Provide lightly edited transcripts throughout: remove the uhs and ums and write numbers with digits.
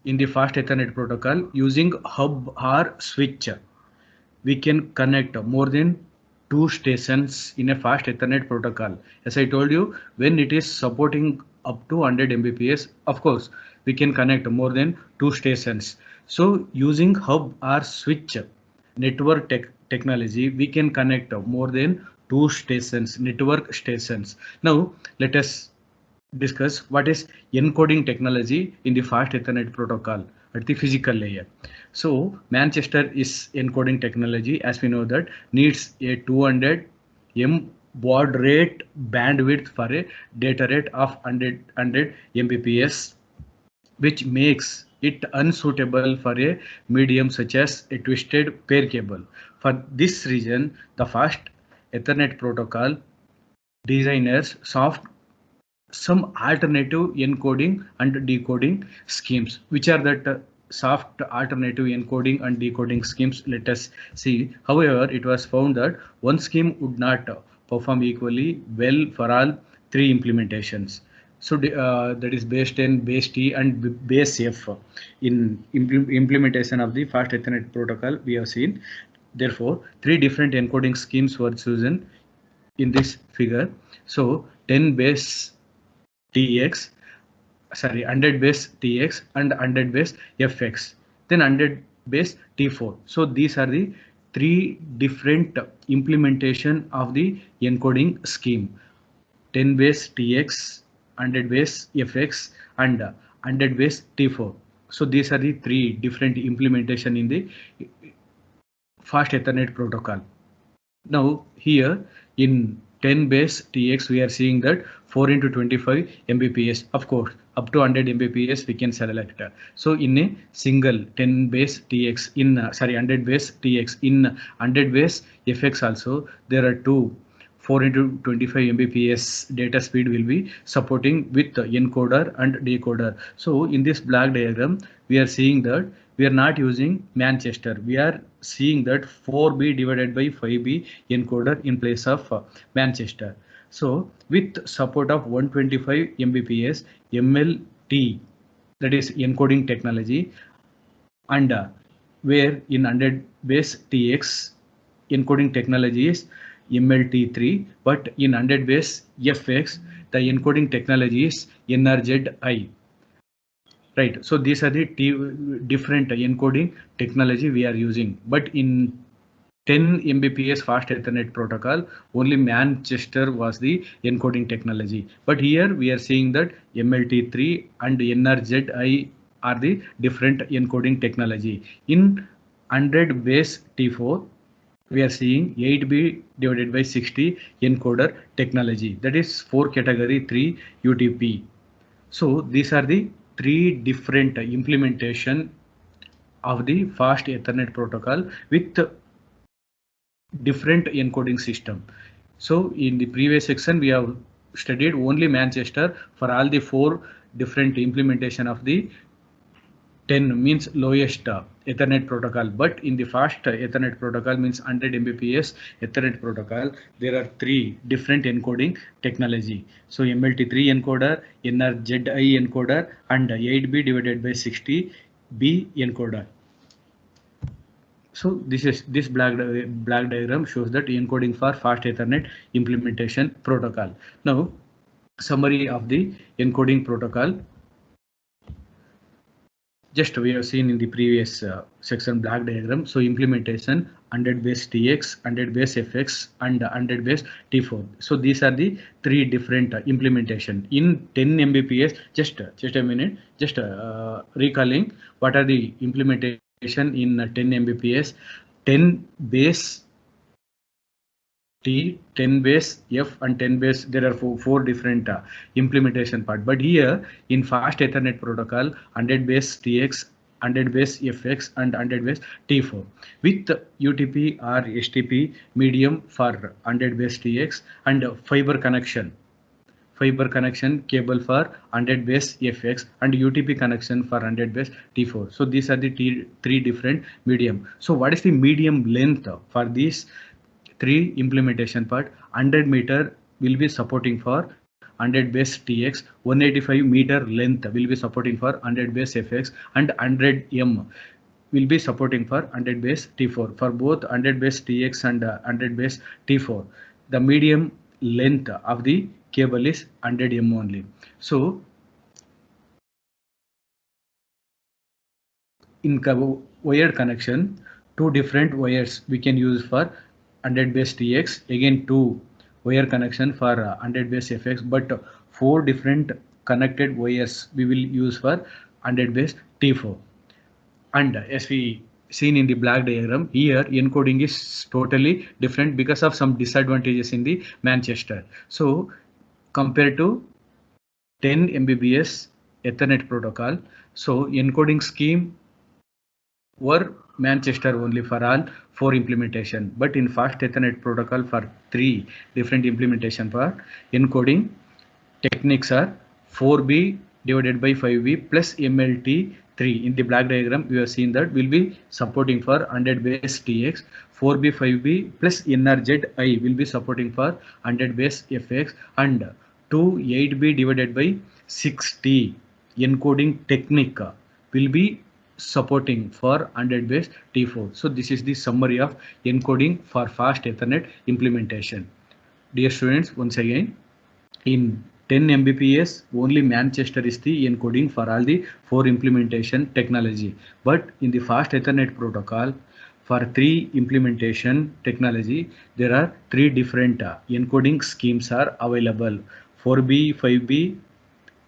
in the fast Ethernet protocol using hub or switch. We can connect more than two stations in a fast Ethernet protocol. As I told you, when it is supporting up to 100 Mbps, of course, we can connect more than two stations. So using hub or switch network technology, we can connect more than two stations, network stations. Now let us discuss what is encoding technology in the fast Ethernet protocol at the physical layer. So Manchester is encoding technology, as we know, that needs a 200 M baud rate bandwidth for a data rate of 100 Mbps, which makes it unsuitable for a medium such as a twisted pair cable. For this reason, the fast Ethernet protocol designers soft some alternative encoding and decoding schemes. Which are that soft alternative encoding and decoding schemes? Let us see. However, it was found that one scheme would not perform equally well for all three implementations. So that is based in base T and base F in implementation of the fast Ethernet protocol we have seen. Therefore, three different encoding schemes were chosen in this figure. So 10 base TX, sorry, 100 base TX and 100 base FX, then 100 base T4. So these are the three different implementation of the encoding scheme: 10 base TX, 100 base FX, and 100 base T4. So these are the three different implementation in the fast Ethernet protocol. Now here in 10 base TX we are seeing that 4 into 25 Mbps, of course up to 100 Mbps we can select. So in a single 10 base TX in 100 base TX in 100 base FX also there are two 4 into 25 Mbps data speed will be supporting with the encoder and decoder. So in this block diagram we are seeing that we are not using Manchester. We are seeing that 4B divided by 5B encoder in place of Manchester. So with support of 125 Mbps MLT, that is encoding technology, and where in 100 base TX encoding technology is MLT3, but in 100 base FX the encoding technology is NRZI. Right, so these are the different encoding technology we are using, but in 10 Mbps fast Ethernet protocol only Manchester was the encoding technology, but here we are seeing that MLT3 and NRZI are the different encoding technology. In 100 base T4 we are seeing 8B divided by 60 encoder technology, that is 4 category 3 UTP. So these are the three different implementation of the fast Ethernet protocol with different encoding system. So in the previous section we have studied only Manchester for all the four different implementation of the 10 means lowest Ethernet protocol, but in the fast Ethernet protocol means 100 Mbps Ethernet protocol there are three different encoding technology. So MLT3 encoder, NRZI encoder, and 8B divided by 60B encoder. So this black diagram shows that encoding for fast Ethernet implementation protocol. Now summary of the encoding protocol. Just we have seen in the previous section black diagram. So implementation 100 base TX, 100 base FX, and 100 base T4. So these are the three different implementation in 10 Mbps. Just a minute, just recalling what are the implementation in 10 Mbps. 10 base T, 10 base F, and 10 base. There are four different implementation part. But here in fast Ethernet protocol, 100 base TX, 100 base FX, and 100 base T4 with UTP or STP medium for 100 base TX and fiber connection cable for 100 base FX and UTP connection for 100 base T4. So these are the three different medium. So what is the medium length for these three implementation part? 100 meter will be supporting for 100 base TX, 185 meter length will be supporting for 100 base FX, and 100 M will be supporting for 100 base T4. For both 100 base TX and 100 base T4, the medium length of the cable is 100 M only. So in wired connection, two different wires we can use for 100 base TX, again two wire connection for 100 base FX, but four different connected wires we will use for 100 base T4. And as we seen in the black diagram, here encoding is totally different because of some disadvantages in the Manchester. So compared to 10 Mbps Ethernet protocol, so encoding scheme were Manchester only for all four implementation, but in fast Ethernet protocol for three different implementation for encoding techniques are 4B divided by 5B plus MLT3. In the black diagram, we have seen that will be supporting for 100 base TX, 4B 5B plus NRZI will be supporting for 100 base FX, and 2 8B divided by 6T encoding technique will be supporting for 100 base T4. So this is the summary of encoding for fast Ethernet implementation. Dear students, once again, in 10 Mbps only Manchester is the encoding for all the four implementation technology, but in the fast Ethernet protocol for three implementation technology there are three different encoding schemes are available: 4B 5B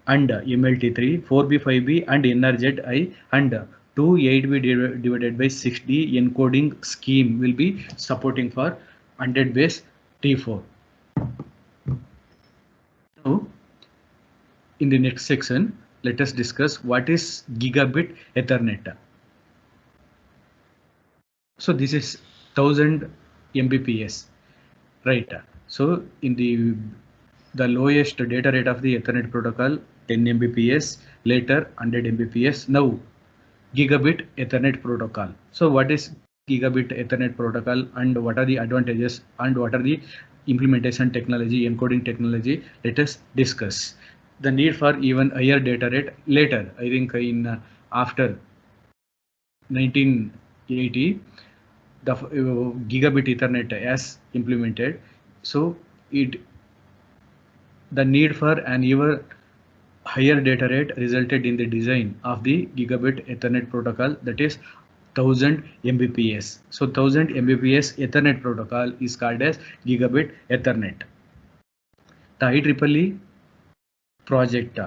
and MLT3, 4B 5B and NRZI, and 2 8B divided by 6D encoding scheme will be supporting for 100 base T4. Now, in the next section, let us discuss what is gigabit Ethernet. So this is 1000 Mbps, right? So in the lowest data rate of the Ethernet protocol 10 Mbps, later 100 Mbps, now gigabit Ethernet protocol. So what is gigabit Ethernet protocol and what are the advantages and what are the implementation technology, encoding technology? Let us discuss. The need for even higher data rate later, I think in after 1980, the gigabit Ethernet as implemented. So the need for an even higher data rate resulted in the design of the gigabit Ethernet protocol, that is 1000 Mbps. So 1000 Mbps Ethernet protocol is called as gigabit Ethernet. The IEEE project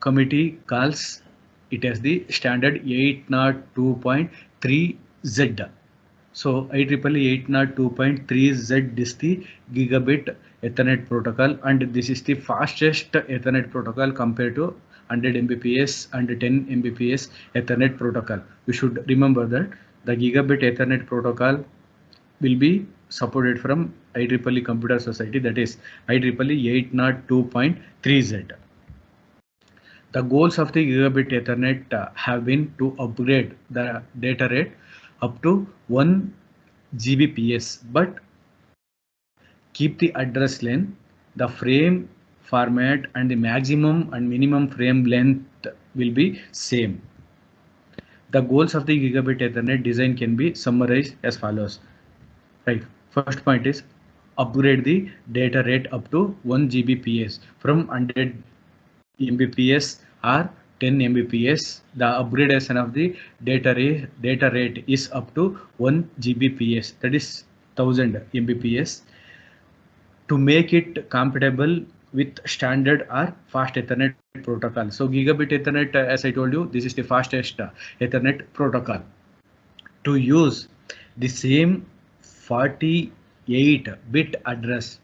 committee calls it as the standard 802.3Z. So IEEE 802.3Z is the gigabit Ethernet protocol, and this is the fastest Ethernet protocol compared to 100 Mbps and 10 Mbps Ethernet protocol. You should remember that the gigabit Ethernet protocol will be supported from IEEE Computer Society, that is IEEE 802.3Z. The goals of the gigabit Ethernet have been to upgrade the data rate up to 1 Gbps, but keep the address length, the frame format, and the maximum and minimum frame length will be same. The goals of the gigabit Ethernet design can be summarized as follows. Right. First point is upgrade the data rate up to 1 Gbps from 100 Mbps or 10 Mbps. The upgradation of the data rate is up to 1 Gbps, that is 1000 Mbps, to make it compatible with standard or fast Ethernet protocol. So gigabit Ethernet, as I told you, this is the fastest Ethernet protocol. To use the same 48-bit address,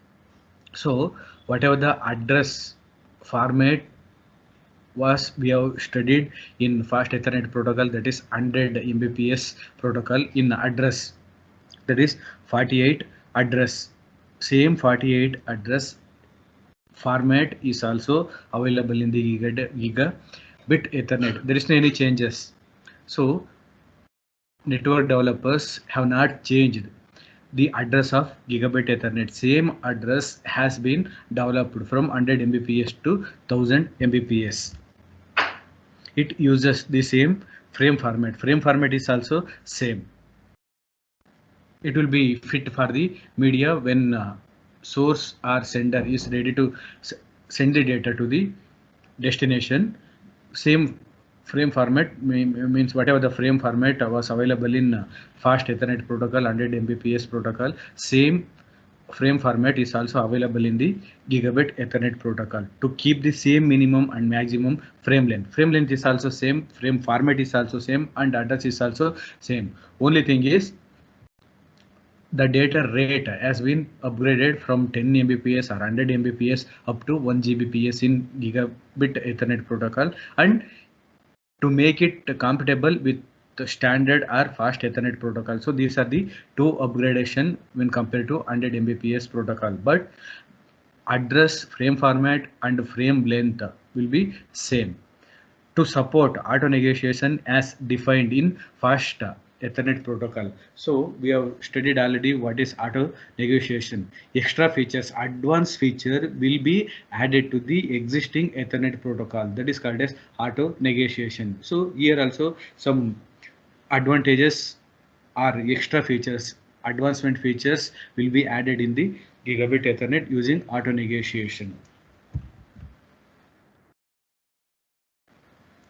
so whatever the address format was we have studied in fast Ethernet protocol, that is 100 Mbps protocol, in address, that is 48 address, same 48 address format is also available in the gigabit Ethernet. There is no any changes. So network developers have not changed the address of gigabit ethernet. Same address has been developed from 100 mbps to 1000 mbps. It uses the same frame format is also same. It will be fit for the media when source or sender is ready to send the data to the destination. Same frame format means whatever the frame format was available in fast ethernet protocol 100 mbps protocol, same frame format is also available in the gigabit ethernet protocol to keep the same minimum and maximum frame length. Frame length is also same, frame format is also same, and address is also same. Only thing is the data rate has been upgraded from 10 mbps or 100 mbps up to 1 gbps in gigabit ethernet protocol, and to make it compatible with the standard or fast ethernet protocol. So these are the two upgradation when compared to 100 mbps protocol, but address, frame format and frame length will be same. To support auto negotiation as defined in fast ethernet protocol. So we have studied already what is auto negotiation. Extra features, advanced feature will be added to the existing ethernet protocol, that is called as auto negotiation. So here also some advantages or extra features, advancement features will be added in the gigabit ethernet using auto negotiation.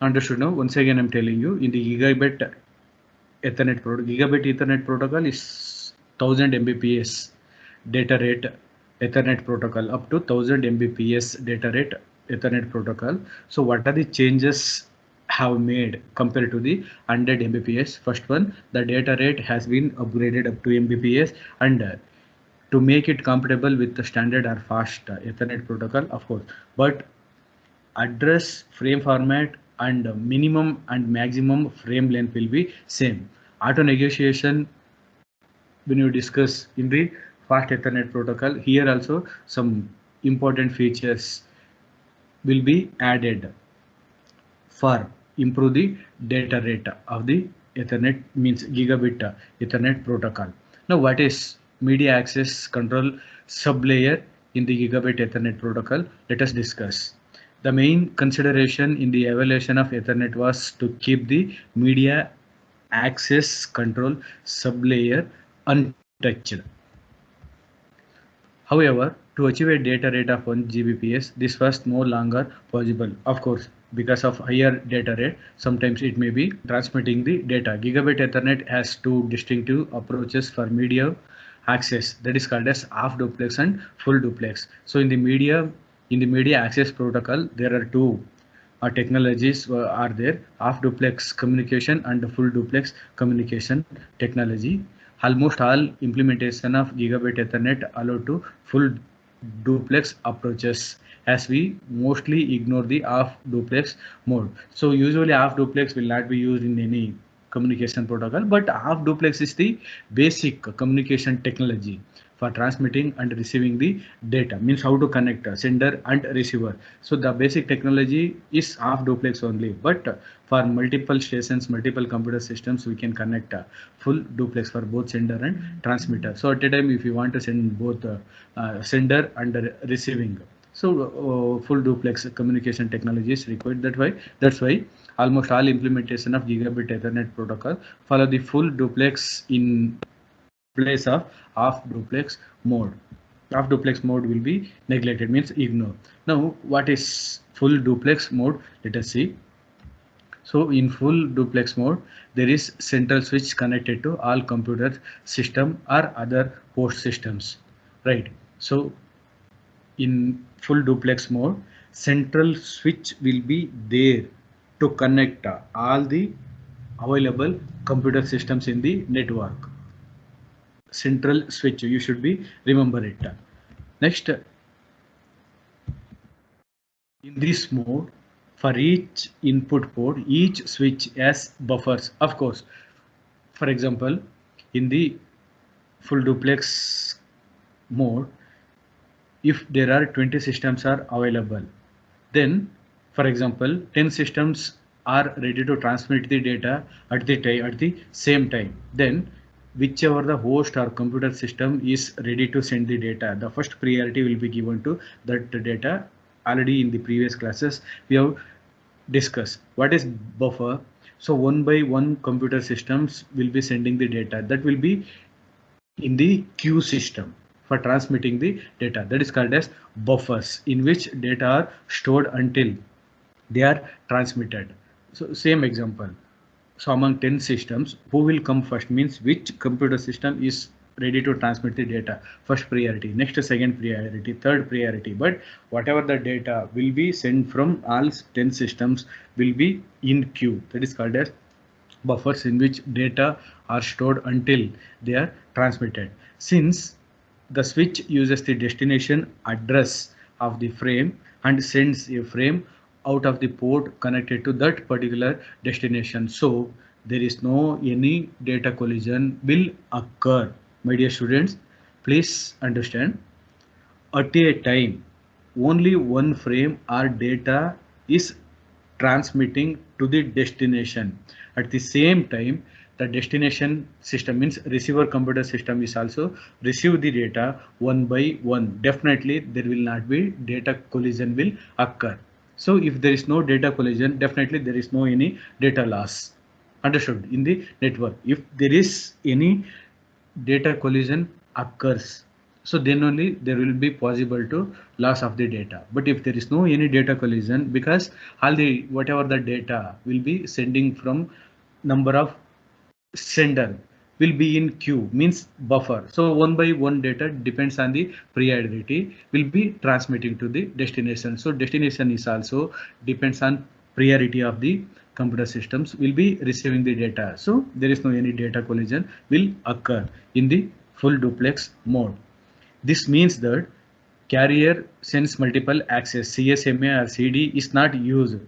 Understood now? Once again I'm telling you, in the gigabit Ethernet protocol is 1000 mbps data rate Ethernet protocol, up to 1000 mbps data rate Ethernet protocol. So what are the changes have made compared to the 100 mbps? First one, the data rate has been upgraded up to mbps, and to make it compatible with the standard or fast Ethernet protocol, of course, but address, frame format and minimum and maximum frame length will be same. Auto negotiation, when you discuss in the fast ethernet protocol, here also some important features will be added for improve the data rate of the ethernet, means gigabit ethernet protocol. Now what is media access control sublayer in the gigabit ethernet protocol? Let us discuss. The main consideration in the evaluation of ethernet was to keep the media access control sublayer untouched. However, to achieve a data rate of 1 Gbps, this was no longer possible. Of course, because of higher data rate, sometimes it may be transmitting the data. Gigabit Ethernet has two distinctive approaches for media access, that is called as half duplex and full duplex. So in the media access protocol, there are two technologies are there: half duplex communication and full duplex communication technology. Almost all implementation of gigabit ethernet allow to full duplex approaches, as we mostly ignore the half duplex mode. So usually half duplex will not be used in any communication protocol, but half duplex is the basic communication technology for transmitting and receiving the data, means how to connect a sender and receiver. So the basic technology is half duplex only, but for multiple stations, multiple computer systems, we can connect full duplex for both sender and transmitter. So at a time, if you want to send both sender and receiving, so full duplex communication technology is required. That's why almost all implementation of gigabit ethernet protocol follow the full duplex in place of half duplex mode. Half duplex mode will be neglected, means ignore. Now what is full duplex mode? Let us see. So in full duplex mode, there is central switch connected to all computer system or other host systems, right? So in full duplex mode, central switch will be there to connect all the available computer systems in the network. Central switch, you should be remember it. Next, in this mode, for each input port, each switch has buffers. Of course, for example, in the full duplex mode, if there are 20 systems are available, then for example 10 systems are ready to transmit the data at the same time, then whichever the host or computer system is ready to send the data, the first priority will be given to that data. Already in the previous classes we have discussed what is buffer. So one by one computer systems will be sending the data that will be in the queue system for transmitting the data, that is called as buffers, in which data are stored until they are transmitted. So same example, so among 10 systems, who will come first means which computer system is ready to transmit the data, first priority, next second priority, third priority, but whatever the data will be sent from all 10 systems will be in queue, that is called as buffers, in which data are stored until they are transmitted. Since the switch uses the destination address of the frame and sends a frame out of the port connected to that particular destination, so there is no any data collision will occur. My dear students, please understand, at a time only one frame or data is transmitting to the destination. At the same time, the destination system means receiver computer system is also receive the data one by one. Definitely there will not be data collision will occur. So if there is no data collision, definitely there is no any data loss. Understood? In the network, if there is any data collision occurs, so then only there will be possible to loss of the data. But if there is no any data collision, because all the whatever the data will be sending from number of sender will be in queue means buffer, so one by one data depends on the priority will be transmitting to the destination. So destination is also depends on priority of the computer systems will be receiving the data, so there is no any data collision will occur in the full duplex mode. This means that carrier sends multiple access, CSMA or CD is not used.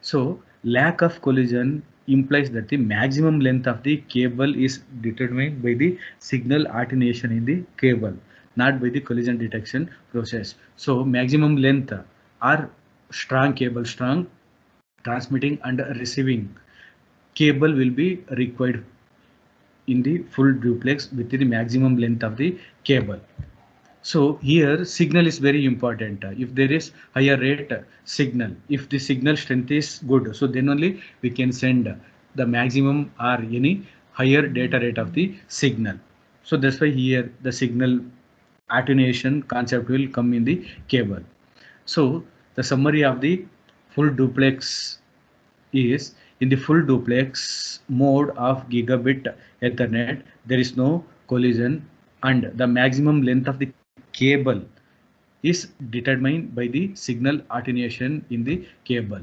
So lack of collision implies that the maximum length of the cable is determined by the signal attenuation in the cable, not by the collision detection process. So maximum length or strong cable, strong transmitting and receiving cable will be required in the full duplex with the maximum length of the cable. So here signal is very important. If there is higher rate signal, if the signal strength is good, so then only we can send the maximum or any higher data rate of the signal. So that's why here the signal attenuation concept will come in the cable. So the summary of the full duplex is, in the full duplex mode of gigabit Ethernet, there is no collision and the maximum length of the cable is determined by the signal attenuation in the cable.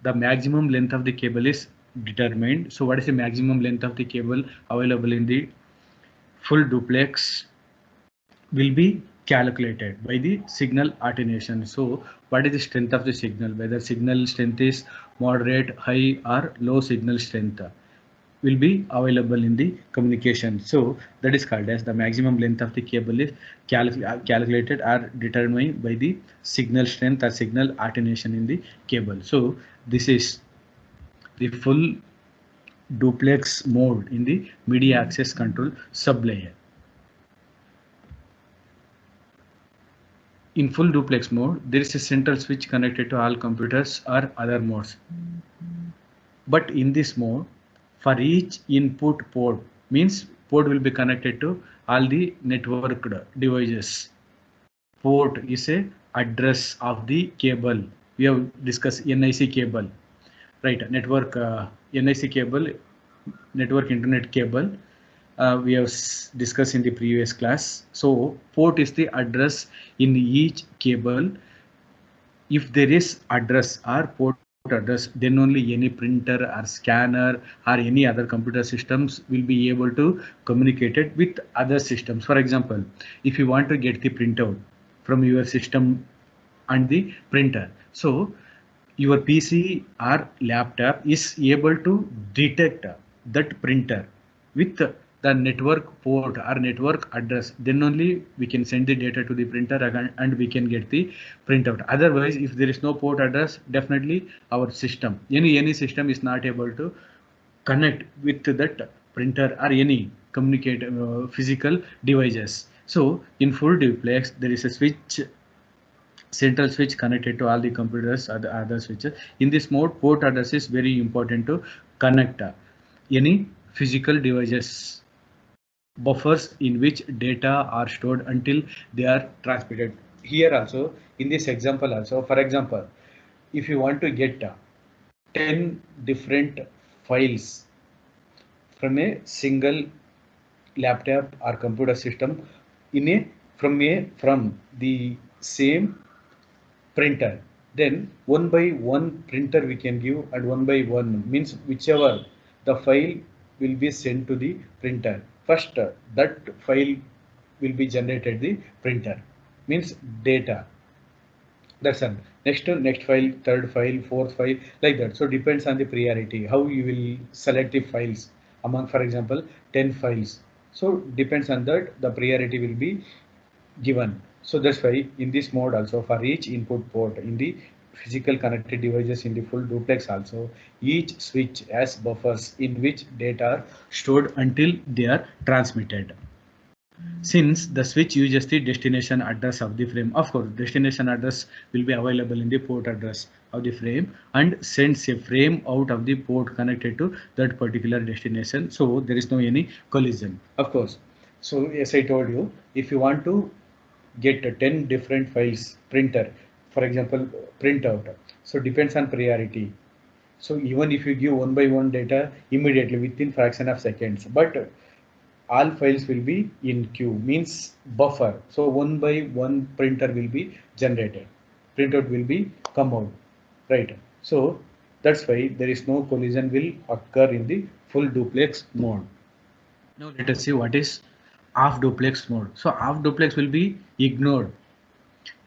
The maximum length of the cable is determined. So what is the maximum length of the cable available in the full duplex will be calculated by the signal attenuation. So what is the strength of the signal, whether signal strength is moderate, high or low signal strength will be available in the communication. So that is called as the maximum length of the cable is calculated or determined by the signal strength or signal attenuation in the cable. So this is the full duplex mode in the media access control sublayer. In full duplex mode, there is a central switch connected to all computers or other modes. But in this mode, for each input port, means port will be connected to all the networked devices. Port is a address of the cable. We have discussed NIC cable, right? Network NIC cable, network internet cable. We have discussed in the previous class. So port is the address in each cable. If there is address or port address, then only any printer or scanner or any other computer systems will be able to communicate it with other systems. For example, if you want to get the printout from your system and the printer, so your PC or laptop is able to detect that printer with the network port or network address, then only we can send the data to the printer and we can get the printout. Otherwise, if there is no port address, definitely our system, any system is not able to connect with that printer or any communicate physical devices. So in full duplex, there is a switch, central switch connected to all the computers or the other switches. In this mode, port address is very important to connect any physical devices, buffers in which data are stored until they are transmitted. Here also, in this example also, for example, if you want to get 10 different files from a single laptop or computer system in a from the same printer, then one by one printer we can give, and one by one means whichever the file will be sent to the printer first, that file will be generated the printer, means data. That's all. Next file, third file, fourth file, like that. So depends on the priority how you will select the files among, for example, 10 files. So depends on that the priority will be given. So that's why in this mode also, for each input port in the physical connected devices in the full duplex also, each switch has buffers in which data are stored until they are transmitted. Since the switch uses the destination address of the frame, of course destination address will be available in the port address of the frame and sends a frame out of the port connected to that particular destination, so there is no any collision, of course. So as I told you, if you want to get 10 different files printer, for example printout, so depends on priority. So even if you give one by one data immediately within fraction of seconds, but all files will be in queue, means buffer. So one by one printer will be generated, printout will be come out, right? So that's why there is no collision will occur in the full duplex mode. Now let us see what is half duplex mode. So half duplex will be ignored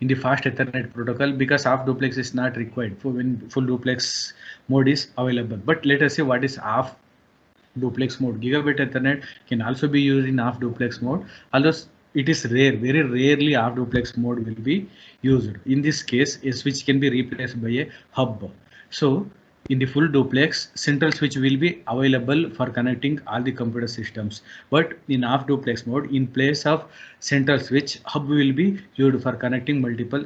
in the fast Ethernet protocol because half duplex is not required for when full duplex mode is available. But let us see what is half duplex mode. Gigabit Ethernet can also be used in half duplex mode, although it is rare, very rarely half duplex mode will be used. In this case, a switch can be replaced by a hub. So in the full duplex, central switch will be available for connecting all the computer systems. But in half duplex mode, in place of central switch, hub will be used for connecting multiple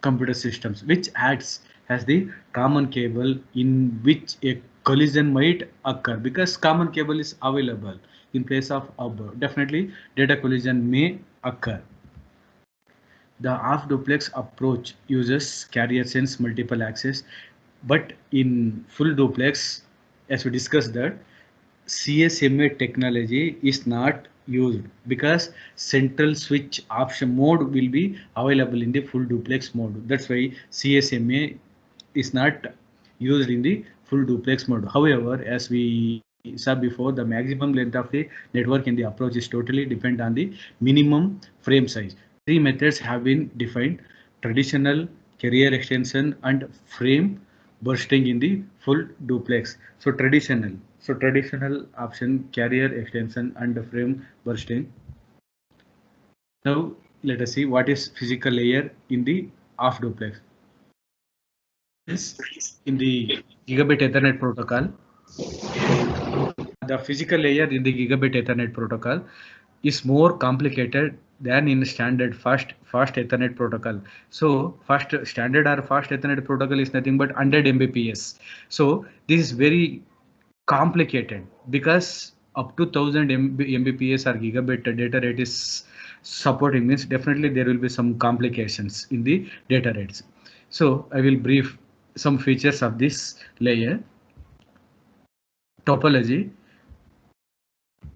computer systems, which acts as the common cable in which a collision might occur because common cable is available in place of hub. Definitely data collision may occur. The half duplex approach uses carrier sense multiple access, but in full duplex, as we discussed that, CSMA technology is not used because central switch option mode will be available in the full duplex mode. That's why CSMA is not used in the full duplex mode. However, as we saw before, the maximum length of the network in the approach is totally depend on the minimum frame size. Three methods have been defined: traditional, carrier extension, and frame bursting in the full duplex. So traditional option, carrier extension, and frame bursting. Now let us see what is physical layer in the half duplex. In the gigabit Ethernet protocol, the physical layer in the gigabit Ethernet protocol is more complicated than in standard fast Ethernet protocol. So fast standard or fast Ethernet protocol is nothing but 100 Mbps. So this is very complicated because up to 1000 Mbps or gigabit data rate is supporting, means definitely there will be some complications in the data rates. So I will brief some features of this layer. Topology.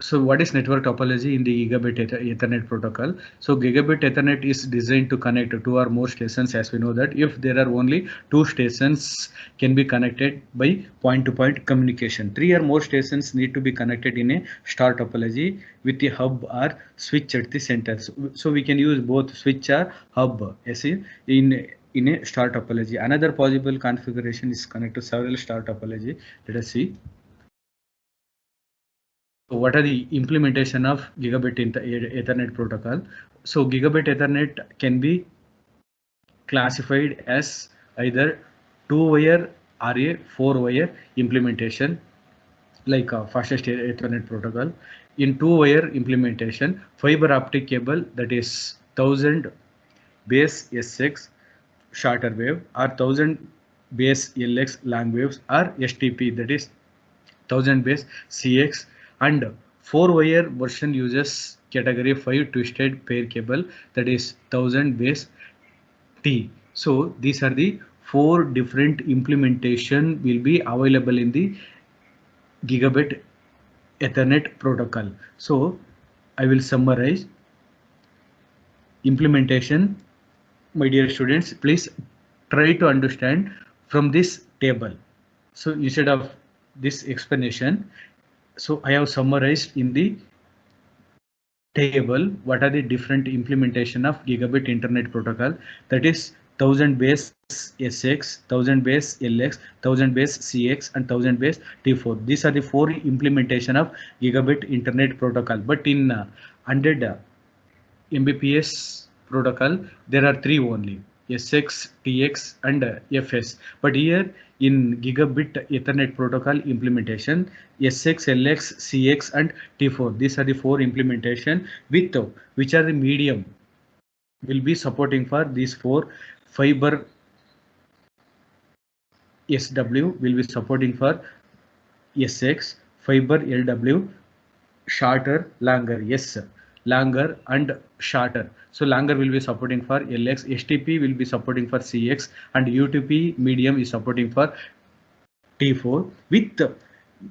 So what is network topology in the gigabit Ethernet protocol? So gigabit Ethernet is designed to connect two or more stations, as we know that if there are only two stations can be connected by point-to-point communication. Three or more stations need to be connected in a star topology with a hub or switch at the center. So we can use both switch or hub as in a star topology. Another possible configuration is connect to several star topology. Let us see. So what are the implementation of gigabit Ethernet protocol? So gigabit Ethernet can be classified as either two-wire or a four-wire implementation. like fastest Ethernet protocol. In two-wire implementation, fiber optic cable, that is 1000 base SX shorter wave, or 1000 base LX long waves, or STP, that is 1000 base CX, and 4-wire version uses category 5 twisted pair cable, that is 1000 base T. So these are the 4 different implementation will be available in the gigabit Ethernet protocol. So I will summarize implementation. My dear students, please try to understand from this table. So instead of this explanation, so I have summarized in the table what are the different implementation of gigabit internet protocol, that is 1000 base SX, 1000 base LX, 1000 base CX, and 1000 base T4. These are the 4 implementation of gigabit internet protocol. But in 100 Mbps protocol, there are 3 only: SX, TX, and FS. But here in gigabit Ethernet protocol implementation, SX, LX, CX, and T4. These are the 4 implementation with which are the medium will be supporting for these 4. Fiber SW will be supporting for SX, fiber LW shorter, longer, yes, longer and shorter. So longer will be supporting for LX, STP will be supporting for CX, and UTP medium is supporting for T4 with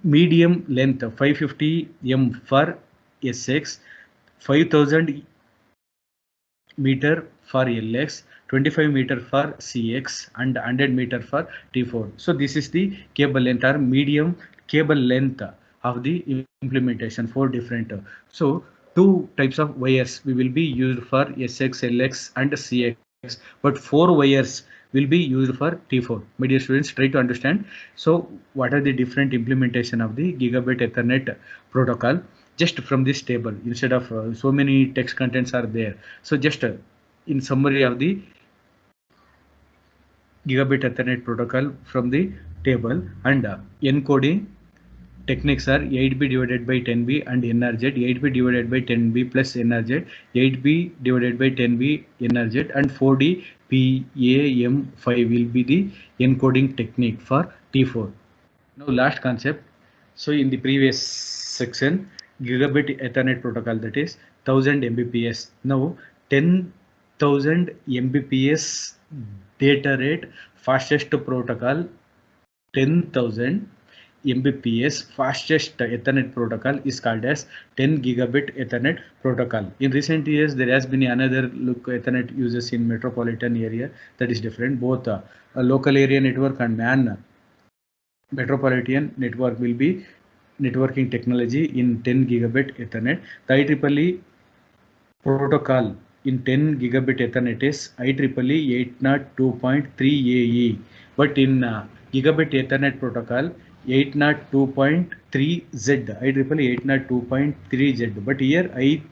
medium length 550 m for SX, 5000 meter for LX, 25 meter for CX, and 100 meter for T4. So this is the cable length or medium cable length of the implementation for different. So 2 types of wires we will be used for SX, LX, and CX, but 4 wires will be used for T4. My dear students, try to understand. So what are the different implementation of the gigabit Ethernet protocol? Just from this table, instead of so many text contents are there. So just in summary of the gigabit Ethernet protocol from the table, and encoding techniques are 8B divided by 10B and NRZ, 8B divided by 10B plus NRZ, 8B divided by 10B NRZ, and 4D PAM5 will be the encoding technique for T4. Now last concept. So in the previous section, gigabit Ethernet protocol, that is 1000 Mbps. Now 10,000 Mbps data rate fastest protocol, 10,000 Mbps fastest Ethernet protocol is called as 10 gigabit Ethernet protocol. In recent years, there has been another look Ethernet uses in metropolitan area, that is different. Both a local area network and MAN metropolitan network will be networking technology in 10 gigabit Ethernet. The IEEE protocol in 10 gigabit Ethernet is IEEE 802.3AE, but in gigabit Ethernet protocol 802.3Z, IEEE 802.3Z, but here IEEE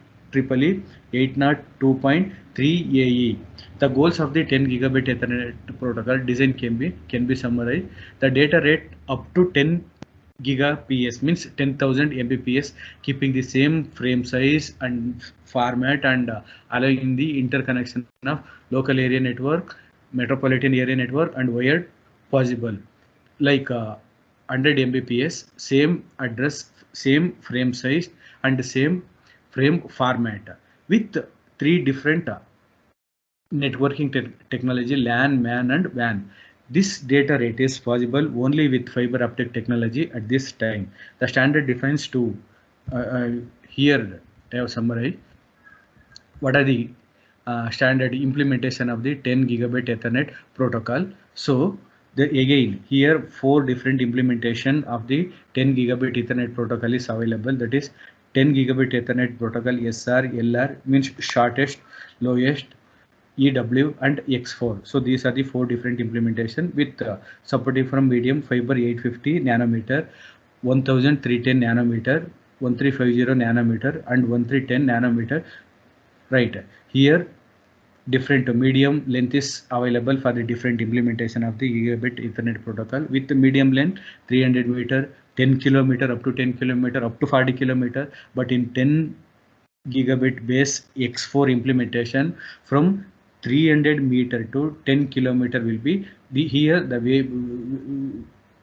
802.3AE. The goals of the 10 gigabit Ethernet protocol design can be summarized. The data rate up to 10 Gigabps means 10,000 Mbps, keeping the same frame size and format, and allowing the interconnection of local area network, metropolitan area network, and wired possible. Like 100 Mbps, same address, same frame size, and same frame format, with 3 different networking technology: LAN, MAN, and WAN. This data rate is possible only with fiber optic technology at this time. The standard defines to here I have summarized what are the standard implementation of the 10 gigabit Ethernet protocol. So again here 4 different implementation of the 10 gigabit Ethernet protocol is available. That is 10 gigabit Ethernet protocol SR, LR means shortest, lowest, EW, and X4. So these are the 4 different implementation with supporting from medium fiber 850 nanometer, 1310 nanometer, 1350 nanometer, and 1310 nanometer. Right here, different medium length is available for the different implementation of the gigabit Ethernet protocol. With the medium length 300 meter, 10 kilometer up to 10 kilometer up to 40 kilometer, but in 10 gigabit base X4 implementation from 300 meter to 10 kilometer will be the here the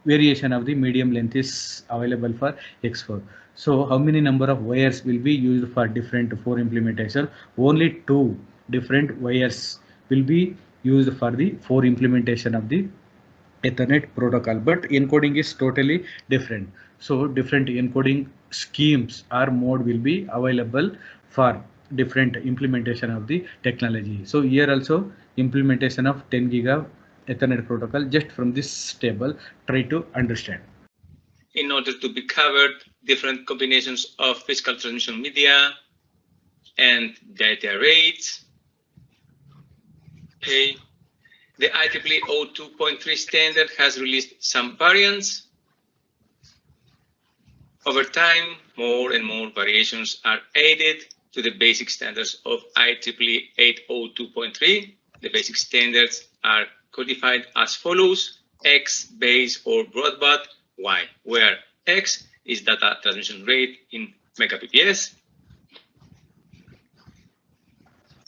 variation of the medium length is available for X4. So how many number of wires will be used for different 4 implementation? Only 2 different wires will be used for the 4 implementation of the Ethernet protocol, but encoding is totally different. So different encoding schemes or mode will be available for different implementation of the technology. So here also implementation of 10 giga Ethernet protocol, just from this table try to understand. In order to be covered, different combinations of physical transmission media and data rates. Okay. The IEEE 02.3 standard has released some variants. Over time, more and more variations are added to the basic standards of IEEE 802.3. The basic standards are codified as follows: X, base or broadband, Y, where X is data transmission rate in megabps,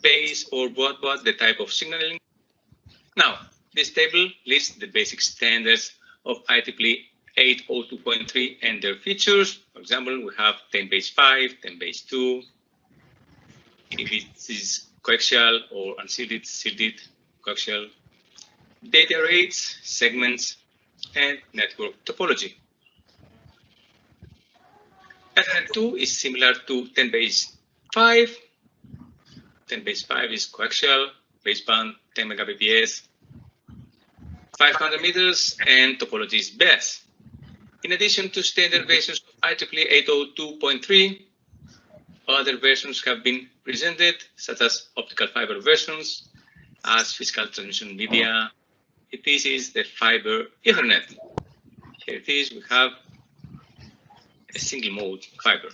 base or broadband, the type of signaling. Now, this table lists the basic standards of IEEE 802.3 and their features. For example, we have 10 base 5, 10 base 2, if it is coaxial or unshielded, shielded, coaxial, data rates, segments, and network topology. Ethernet 2 is similar to 10 base 5. 10 base 5 is coaxial, baseband 10 megabps, 500 meters, and topology is BES. In addition to standard versions of IEEE 802.3, other versions have been presented, such as optical fiber versions, as physical transmission media. This is the fiber Ethernet. Here it is, we have a single mode fiber.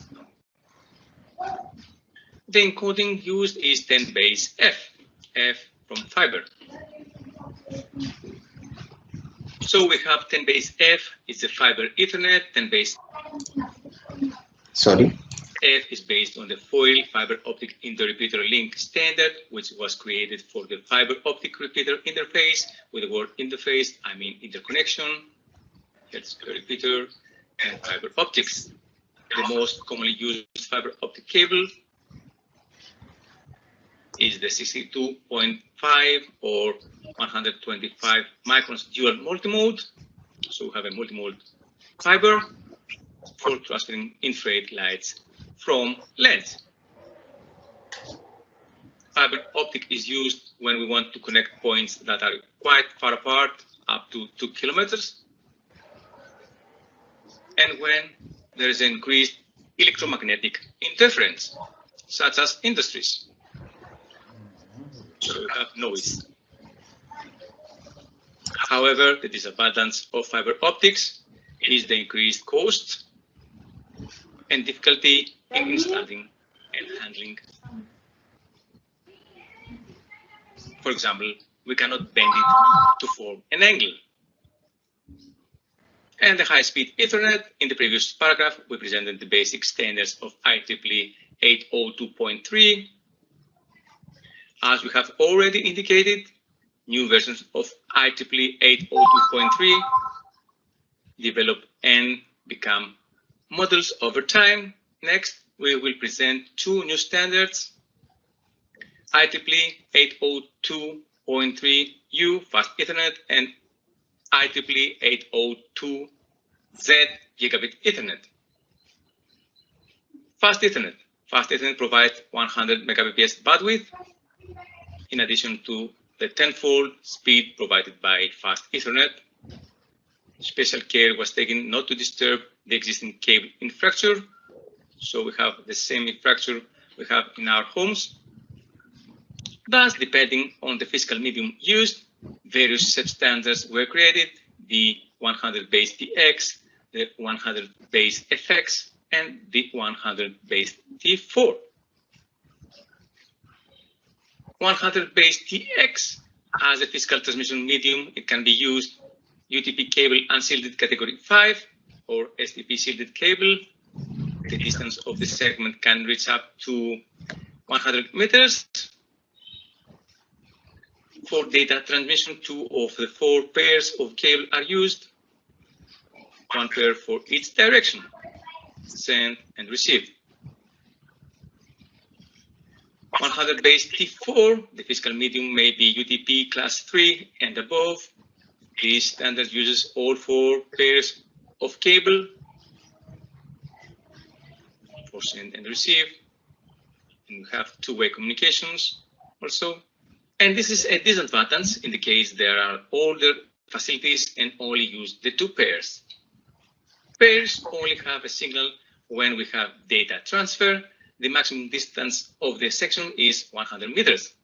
The encoding used is 10 base F, F from fiber. So we have 10 base F is the fiber Ethernet, 10 base F is based on the foil fiber optic interrepeater link standard, which was created for the fiber optic repeater interface. With the word interface, I mean interconnection. Here's a repeater and fiber optics. The most commonly used fiber optic cable is the 62.5 or 125 microns dual multimode. So we have a multimode fiber for transferring infrared lights from lens. Fiber optic is used when we want to connect points that are quite far apart, up to 2 kilometers, and when there is increased electromagnetic interference, such as industries. So we have noise. However, the disadvantage of fiber optics is the increased cost and difficulty in installing and handling. For example, we cannot bend it to form an angle. And the high-speed Ethernet, in the previous paragraph, we presented the basic standards of IEEE 802.3. As we have already indicated, new versions of IEEE 802.3 develop and become models over time. Next, we will present two new standards: IEEE 802.3U Fast Ethernet and IEEE 802Z Gigabit Ethernet. Fast Ethernet. Fast Ethernet provides 100 megabps bandwidth, in addition to the tenfold speed provided by Fast Ethernet. Special care was taken not to disturb the existing cable infrastructure, so we have the same infrastructure we have in our homes. Thus, depending on the physical medium used, various substandards were created: the 100 base TX, the 100 base FX, and the 100 base T4. 100 base TX as a physical transmission medium. It can be used UTP cable unshielded category 5 or SDP shielded cable, the distance of the segment can reach up to 100 meters. For data transmission, 2 of the 4 pairs of cable are used, 1 pair for each direction, send and receive. 100 base T4, the physical medium may be UDP class 3 and above. This standard uses all 4 pairs of cable for send and receive. And we have two-way communications also. And this is a disadvantage in the case there are older facilities and only use the 2 pairs. Pairs only have a signal when we have data transfer. The maximum distance of the section is 100 meters.